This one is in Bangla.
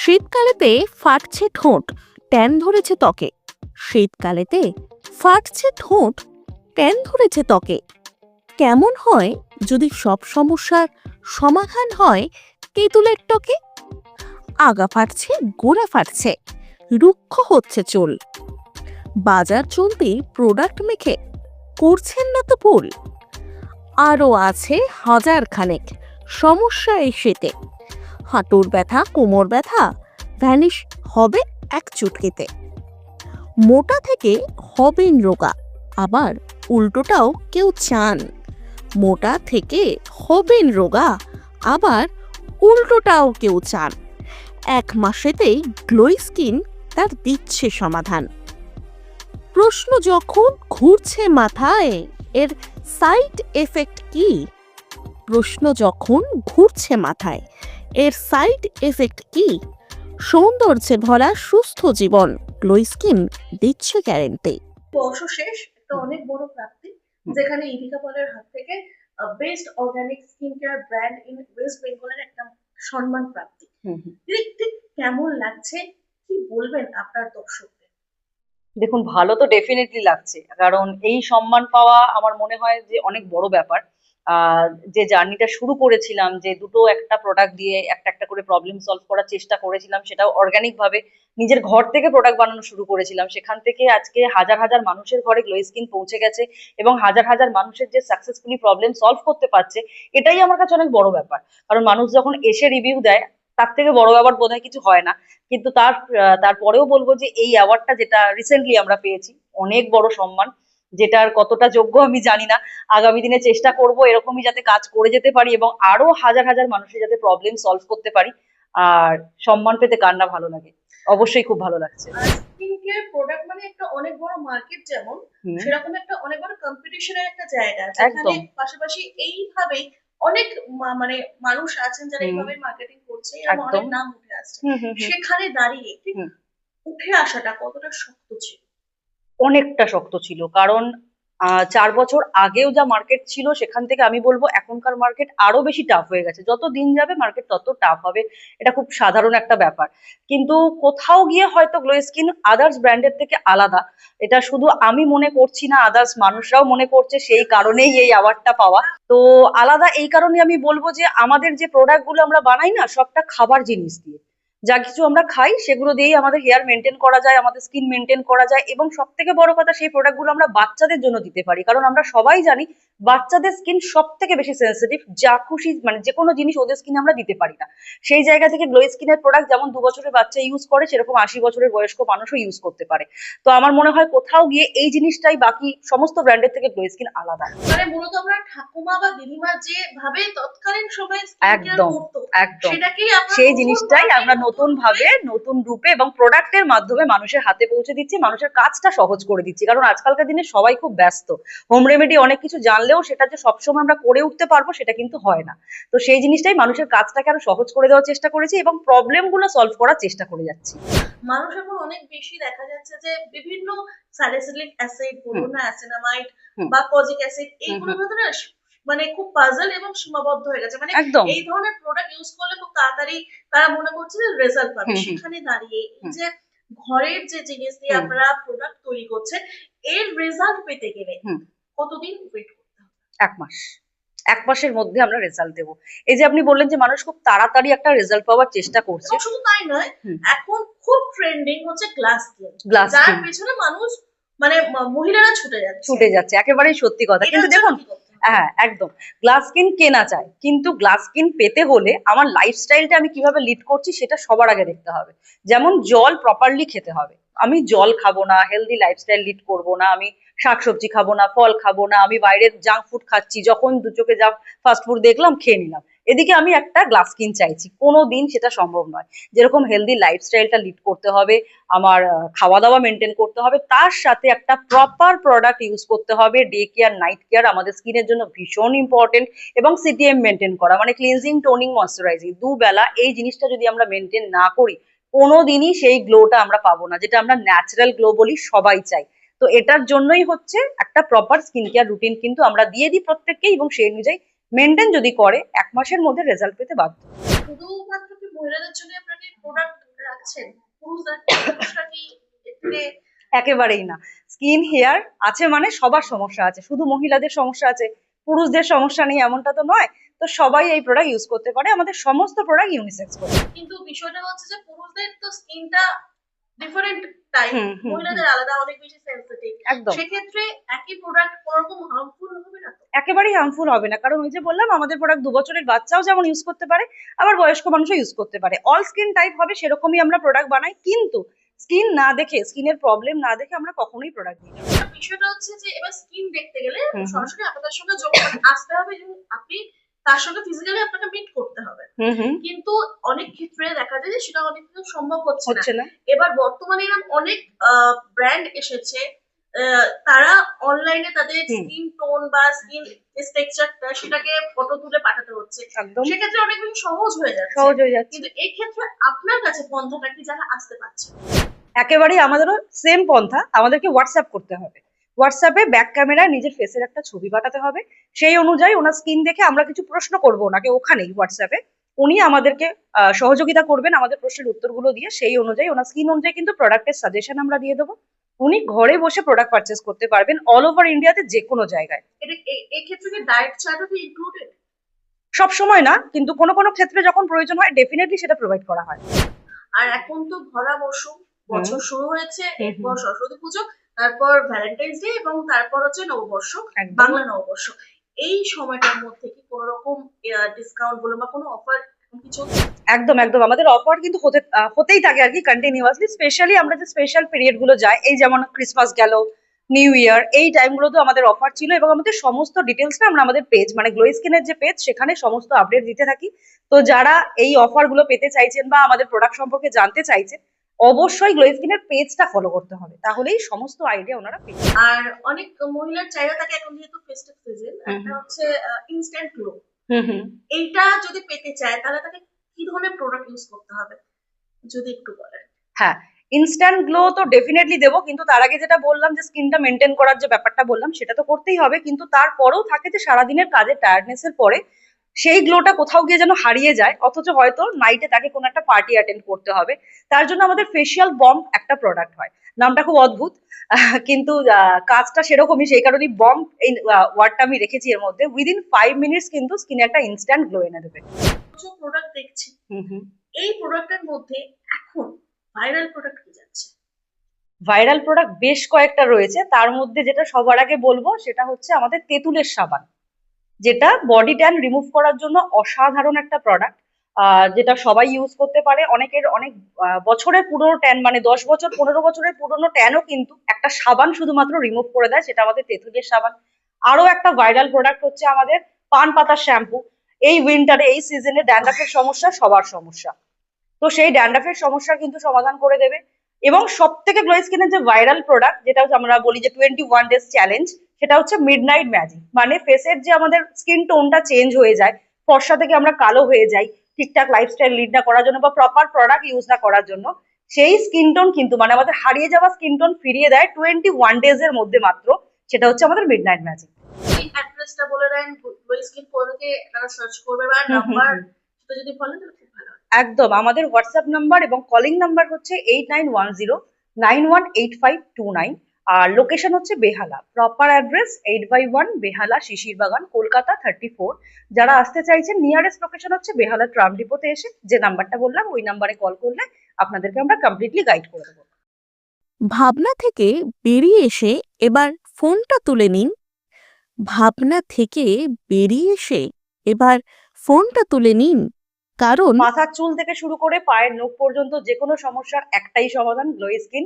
শীতকালেতে ফাটছে ঠোঁট, ট্যান ধরেছে ত্বকে। শীতকালেতে ফাটছে ঠোঁট, ট্যান ধরেছে ত্বকে। কেমন হয় যদি সব সমস্যার সমাধান হয় তেঁতুলের টকে? আগা ফাটছে, গোড়া ফাটছে, রুক্ষ হচ্ছে চুল। বাজার চলতে প্রোডাক্ট মেখে করছেন না তো ভুল। আরও আছে হাজার খানেক সমস্যা এই শীতে। হাঁটুর ব্যথা, কোমর ব্যথা ভ্যানিশ হবে এক চুটকিতে। মোটা থেকে হবেন রোগা, আবার উল্টোটাও কেউ চান। মোটা থেকে হবেন রোগা, আবার উল্টোটাও কেউ চান। 1 মাসেতেই গ্লোই স্কিন তার দিচ্ছে সমাধান। প্রশ্ন যখন ঘুরছে মাথায়, এর সাইড এফেক্ট কি? প্রশ্ন যখন ঘুরছে মাথায়, এর সাইড এফেক্ট কি? সৌন্দর্যে ভরা সুস্থ জীবন গ্লো স্কিন দিচ্ছে গ্যারেন্টি। বর্ষশেষ একটা অনেক বড় প্রাপ্তি, যেখানে ইভিকা পলের হাত থেকে best organic skin care brand in West বেঙ্গলের একটা সম্মান প্রাপ্তি। ঠিক কেমন লাগছে, কি বলবেন আপনার দর্শকদের? দেখুন, ভালো তো ডেফিনেটলি লাগছে, কারণ এই সম্মান পাওয়া আমার মনে হয় যে অনেক বড় ব্যাপার। যে জার্নিটা শুরু করেছিলাম, যে দুটো একটা প্রোডাক্ট দিয়ে একটা একটা করে প্রবলেম সলভ করার চেষ্টা করেছিলাম, সেটাও অর্গানিক ভাবে নিজের ঘর থেকে প্রোডাক্ট বানানো শুরু করেছিলাম, সেখান থেকে আজকে হাজার হাজার মানুষের ঘরে গ্লো স্কিন পৌঁছে গেছে এবং হাজার হাজার মানুষের যে সাকসেসফুলি প্রবলেম সলভ করতে পারছে, এটাই আমার কাছে অনেক বড় ব্যাপার। কারণ মানুষ যখন এসে রিভিউ দেয়, তার থেকে বড় ব্যাপার বোধহয় কিছু হয় না। কিন্তু তারপরেও বলবো যে এই অ্যাওয়ার্ডটা যেটা রিসেন্টলি আমরা পেয়েছি, অনেক বড় সম্মান, যেটার কতটা যোগ্য আমি জানি না। আগামী দিনে চেষ্টা করব এরকমই যাতে কাজ করে যেতে পারি এবং আরো হাজার হাজার মানুষের যাতে প্রবলেম সলভ করতে পারি। আর সম্মান পেতে কার না ভালো লাগে, অবশ্যই খুব ভালো লাগছে। স্কিন কেয়ার প্রোডাক্ট মানে একটা অনেক বড় মার্কেট, যেমন সেরকম একটা অনেক বড় কম্পিটিশনের একটা জায়গা, যেখানে পাশাপাশি এইভাবেই অনেক মানে মানুষ আছেন যারা এইভাবে মার্কেটিং করছে এবং অনেক নাম উঠে আসছে। সেখানে দাঁড়িয়ে ঠিক উঠে আসাটা কতটা শক্ত ছিল? অনেকটা শক্ত ছিল, কারণ 4 বছর আগেও যা মার্কেট ছিল সেখান থেকে আমি বলবো এখনকার মার্কেট আরো বেশি টাফ হয়ে গেছে। যত দিন যাবে মার্কেট তত টাফ হবে, এটা খুব সাধারণ একটা ব্যাপার। কিন্তু কোথাও গিয়ে হয়তো গ্লো স্কিন আদার্স ব্র্যান্ডের থেকে আলাদা, এটা শুধু আমি মনে করছি না, আদার্স মানুষরাও মনে করছে, সেই কারণেই এই অ্যাওয়ার্ডটা পাওয়া। তো আলাদা এই কারণে আমি বলবো যে আমাদের যে প্রোডাক্ট গুলো আমরা বানাই না, সবটা খাবার জিনিস দিয়ে। যা কিছু আমরা খাই সেগুলো দিয়েই আমাদের হেয়ার মেনটেন করা যায়, আমাদের স্কিন মেনটেন করা যায়, এবং সব থেকে বড় কথা, সেই প্রোডাক্টগুলো আমরা বাচ্চাদের জন্য দিতে পারি। কারণ আমরা সবাই জানি বাচ্চাদের স্কিন সব থেকে বেশি সেন্সিটিভ, যা খুশি মানে যে কোনো জিনিস ওদের স্কিনে আমরা দিতে পারি না। সেই জায়গা থেকে গ্লো স্কিনের প্রোডাক্ট যেমন 2 বছরের বাচ্চা ইউজ করে, সেরকম 80 বছরের বয়স্ক মানুষও ইউজ করতে পারে। তো আমার মনে হয় কোথাও গিয়ে এই জিনিসটাই বাকি সমস্ত ব্র্যান্ডের থেকে গ্লো স্কিন আলাদা। মানে মূলত আমরা ঠাকুমা বা দিদিমা যেভাবে তৎকালীন সময় একদম একদম সেটাকেই সেই জিনিসটাই আমরা নতুন ভাবে, নতুন রূপে এবং প্রোডাক্টের মাধ্যমে মানুষের হাতে পৌঁছে দিচ্ছি, মানুষের কাজটা সহজ করে দিচ্ছি। কারণ আজকালকার দিনে সবাই খুব ব্যস্ত, হোম রেমেডি অনেক কিছু জানলেও সেটা যে সবসময় আমরা করে উঠতে পারবো সেটা কিন্তু হয় না। তো সেই জিনিসটাই মানুষের কাজটাকে আরো সহজ করে দেওয়ার চেষ্টা করেছি এবং প্রবলেম গুলো সলভ করার চেষ্টা করে যাচ্ছি। মানুষ এখন অনেক বেশি দেখা যাচ্ছে যে বিভিন্ন স্যালিসিলিক অ্যাসিড, বলুন না অ্যাসিনামাইড বা কজিক অ্যাসিড, এইগুলোর ভেতরে মানে খুব পাজল এবং সীমাবদ্ধ হয়ে গেছে। মানে এই ধরনের প্রোডাক্ট ইউজ করলে খুব তাড়াতাড়ি তারা মনে করছে যে রেজাল্ট পাবে। সেখানে দাঁড়িয়ে এই যে ঘরের যে জিনিস দিয়ে আপনারা প্রোডাক্ট তৈরি করছেন, এর রেজাল্ট পেতে গেলে কতদিন ওয়েট করতে হবে? 1 মাস। 1 মাসের মধ্যে আমরা রেজাল্ট দেবো। এই যে আপনি বললেন যে মানুষ খুব তাড়াতাড়ি একটা রেজাল্ট পাওয়ার চেষ্টা করছে, শুধু তাই নয়, এখন খুব ট্রেন্ডিং হচ্ছে গ্লাস স্কিন, যার পেছনে মানুষ মানে মহিলারা ছুটে যাচ্ছে। একেবারেই সত্যি কথা। কিন্তু দেখুন, হ্যাঁ একদম, গ্লাস স্কিন কেনা চায়, কিন্তু গ্লাস স্কিন পেতে হলে আমার লাইফস্টাইলটা আমি কিভাবে লিড করছি সেটা সবার আগে দেখতে হবে। যেমন জল প্রপারলি খেতে হবে। আমি জল খাবো না, হেলদি লাইফস্টাইল লিড করবো না, আমি শাকসবজি খাবো না, ফল খাবো না, আমি বাইরের জাঙ্ক ফুড খাচ্ছি, যখন দু চোখে যা ফাস্ট ফুড দেখলাম খেয়ে নিলাম, এদিকে আমি একটা গ্লাস স্কিন চাইছি, কোনোদিন সেটা সম্ভব নয়। যেরকম হেলদি লাইফস্টাইলটা লিড করতে হবে, আমার খাওয়া দাওয়া মেনটেন করতে হবে, তার সাথে একটা প্রপার প্রোডাক্ট ইউজ করতে হবে। ডে কেয়ার, নাইট কেয়ার আমাদের স্কিনের জন্য ভীষণ ইম্পর্টেন্ট, এবং সিটিএম মেনটেন করা মানে ক্লিনজিং, টোনিং, ময়শ্চারাইজিং দুবেলা, এই জিনিসটা যদি আমরা মেনটেন না করি, কোনোদিনই সেই গ্লোটা আমরা পাবো না, যেটা আমরা ন্যাচারাল গ্লো বলি, সবাই চাই। তো এটার জন্যই হচ্ছে একটা প্রপার স্কিন কেয়ার রুটিন কিন্তু আমরা দিয়ে দিই প্রত্যেককেই, এবং সেই অনুযায়ী মেনটেন যদি করে 1 মাসের মধ্যে রেজাল্ট পেতে বাধ্য। শুধুমাত্র কি মহিলাদের জন্য আপনাকে প্রোডাক্ট রাখছেন? পুরুষরা কি এর থেকে একেবারেই না। স্কিন হেয়ার আছে মানে সবার সমস্যা আছে, শুধু মহিলাদের সমস্যা আছে, পুরুষদের সমস্যা নেই এমনটা তো নয়। তো সবাই এই প্রোডাক্ট ইউজ করতে পারে, আমাদের সমস্ত প্রোডাক্ট ইউনিসেক্স প্রোডাক্ট। কিন্তু বিষয়টা হচ্ছে যে পুরুষদের তো স্কিনটা ডিফারেন্ট টাইপ, মহিলাদের আলাদা, অনেক বেশি সেনসিটিভ। একদম সেক্ষেত্রে একই প্রোডাক্ট কোনোরকম হার্মফুল হবে না তো? একেবারেই হার্মফুল হবে না, কারণ ওই যে বললাম আমাদের প্রোডাক্ট 2 বছরের বাচ্চাও যেমন ইউজ করতে পারে, আবার বয়স্ক মানুষও ইউজ করতে পারে। অল স্কিন টাইপ হবে সেরকমই আমরা প্রোডাক্ট বানাই, কিন্তু স্কিন না দেখে, স্কিনের প্রবলেম না দেখে আমরা কখনোই প্রোডাক্ট দিই না। বিষয়টা হচ্ছে যে এবার স্কিন দেখতে গেলে হুম হুম। সরাসরি আপনাদের সঙ্গে যোগাযোগ আসতে হবে এবং আপনি তার সঙ্গে ফিজিক্যালি আপনাকে মিট করতে হবে। কিন্তু অনেক ক্ষেত্রে দেখা যায় যে সেটা অনেক কিছু সম্ভব হচ্ছে না। হচ্ছে না। এবার বর্তমানে এরকম অনেক ব্র্যান্ড এসেছে, তারা অনলাইনে তাদের স্কিন টোন বা স্কিন টেক্সচারটা সেটাকে ফটো তুলে পাঠাতে হচ্ছে। একদম সেক্ষেত্রে অনেক বেশি সহজ হয়ে যাচ্ছে। সহজ হয়ে যাচ্ছে। কিন্তু এই ক্ষেত্রে আপনার কাছে পন্থাটা কি, যারা আসতে পারছে না? একেবারেই আমাদেরও সেম পন্থা, আমাদেরকে হোয়াটসঅ্যাপ করতে হবে। হোয়াটসঅ্যাপে ব্যাক ক্যামেরায় নিজের ফেসের একটা ছবি পাঠাতে হবে, সেই অনুযায়ী ওনার স্কিন দেখে আমরা কিছু প্রশ্ন করবো ওনাকে ওখানেই হোয়াটসঅ্যাপে, উনি আমাদেরকে সহযোগিতা করবেন আমাদের প্রশ্নের উত্তরগুলো দিয়ে, সেই অনুযায়ী ওনার স্কিন অনুযায়ী কিন্তু প্রোডাক্টের সাজেশন আমরা দিয়ে দেবো। উনি ঘরে বসে প্রোডাক্ট পারচেস করতে পারবেন অল ওভার ইন্ডিয়াতে যে কোনো জায়গায়। এই ক্ষেত্রে কি ডায়েট চার্টও কি ইনক্লুডেড? সব সময় না, কিন্তু কোনো কোনো ক্ষেত্রে যখন প্রয়োজন হয় ডেফিনেটলি সেটা প্রোভাইড করা হয়। আর এখন তো ভরা মৌসুম, বছর শুরু হয়েছে, হুম, এরপর সরস্বতী পুজো, তারপর ভ্যালেন্টাইন্স ডে এবং তারপর হচ্ছে নববর্ষ, একদম। বাংলা নববর্ষ। এই সময়টার মধ্যে কি কোনো রকম ডিসকাউন্ট বলো বা কোনো অফার এখন কি চলছে? একদম একদম, আমাদের অফার কিন্তু হতেই থাকে আর কি কন্টিনিউয়াসলি। স্পেশালি আমরা যে স্পেশাল পিরিয়ড গুলো যাই, এই যেমন ক্রিসমাস গেল, নিউ ইয়ার, এই টাইমগুলোতেও আমাদের অফার ছিল, এবং আমাদের সমস্ত ডিটেলসটা আমরা আমাদের পেজ মানে গ্লো স্কিনের যে পেজ সেখানে সমস্ত আপডেট দিতে থাকি। তো যারা এই অফার গুলো পেতে চাইছেন বা আমাদের প্রোডাক্ট সম্পর্কে জানতে চাইছেন, অবশ্যই গ্লো স্কিনের পেজটা ফলো করতে হবে, তাহলেই সমস্ত আইডিয়া ওনারা পেয়ে যাবেন। আর অনেক মহিলার চাহিদা থাকে এখন যেহেতু ফেস্টিভ সিজন, একটা হচ্ছে ইনস্ট্যান্ট গ্লো। এইটা যদি পেতে চায় তাহলে তাকে কি ধরনের প্রোডাক্ট ইউজ করতে হবে যদি একটু বলেন? হ্যাঁ, ইনস্ট্যান্ট গ্লো তো ডেফিনেটলি দেবো, কিন্তু তার আগে যেটা বললাম যে স্কিনটা মেনটেন করার যে ব্যাপারটা বললাম সেটা তো করতেই হবে, কিন্তু তারপরেও থাকে যে সারাদিনের কাজের টায়ার্ডনেসের পরে সেই গ্লোটা কোথাও গিয়ে যেন হারিয়ে যায়, অথচ হয়তো নাইটে তাকে কোনো একটা পার্টি অ্যাটেন্ড করতে হবে। তার জন্য আমাদের ফেসিয়াল বম্ব একটা প্রোডাক্ট হয়, নামটা খুব অদ্ভুত, কিন্তু কাজটা সেরকমই, সেই কারণেই বম্ব এই ওয়ার্ডটা আমি রেখেছি এর মধ্যে। উইদিন 5 মিনিটস কিন্তু স্কিনে একটা ইনস্ট্যান্ট গ্লো এনে দেবে। প্রচুর প্রোডাক্ট দেখছি, এই প্রোডাক্টের মধ্যে এখন ভাইরাল প্রোডাক্ট কি যাচ্ছে? ভাইরাল প্রোডাক্ট বেশ কয়েকটা রয়েছে, তার মধ্যে যেটা সবার আগে বলবো সেটা হচ্ছে আমাদের তেঁতুলের সাবান, যেটা বডি ট্যান রিমুভ করার জন্য অসাধারণ একটা প্রোডাক্ট, যেটা সবাই ইউজ করতে পারে। অনেকের অনেক বছরের পুরনো ট্যান, মানে 10 বছর 15 বছরের পুরনো ট্যানও কিন্তু একটা সাবান শুধুমাত্র রিমুভ করে দেয়, সেটা আমাদের তেঁতুলের সাবান। আরো একটা ভাইরাল প্রোডাক্ট হচ্ছে আমাদের পান পাতার শ্যাম্পু। এই উইন্টারে, এই সিজনে ড্যান্ড্রাফের সমস্যা সবার সমস্যা, তো সেই ড্যান্ড্রাফের সমস্যা কিন্তু সমাধান করে দেবে। এবং সব থেকে গ্লো স্কিনের যে ভাইরাল প্রোডাক্ট, যেটা আমরা বলি যে 21 ডেজ চ্যালেঞ্জ, সেটা হচ্ছে মিডনাইট ম্যাজিক। মানে ফেসের যে আমাদের স্কিন টোনটা চেঞ্জ হয়ে যায়, ফর্সা থেকে আমরা কালো হয়ে যাই ঠিকঠাক লাইফস্টাইল লিড না করার জন্য বা প্রপার প্রোডাক্ট ইউজ না করার জন্য, সেই স্কিন টোন কিন্তু মানে আমাদের হারিয়ে যাওয়া স্কিন টোন ফিরিয়ে দেয় 21 ডেজ এর মধ্যে মাত্র। সেটা হচ্ছে আমাদের মিডনাইট ম্যাজিক। এই অ্যাড্রেসটা বলে দেন, গ্লো স্কিন কোডকে তারা সার্চ করবে বা নাম্বার সেটা যদি বলেন তাহলে খুব ভালো হয়। একদম, আমাদের হোয়াটসঅ্যাপ নাম্বার এবং কলিং নাম্বার হচ্ছে 8910918529, আর লোকেশন হচ্ছে বেহালা। প্রপার অ্যাড্রেস 8/1 বেহালা শিশির বাগান, কলকাতা 34। যারা আসতে চাইছেন নিয়ারেস্ট লোকেশন হচ্ছে বেহালা ট্রাম ডিপোতে এসে যে নাম্বারটা বললাম ওই নাম্বারে কল করলে আপনাদেরকে আমরা কমপ্লিটলি গাইড করে দেবো। ভাবনা থেকে বেরিয়ে এসে এবার ফোনটা তুলে নিন। ভাবনা থেকে বেরিয়ে এসে এবার ফোনটা তুলে নিন, কারণ মাথার চুল থেকে শুরু করে পায়ের নখ পর্যন্ত যে কোনো সমস্যার একটাই সমাধান, গ্লো স্কিন।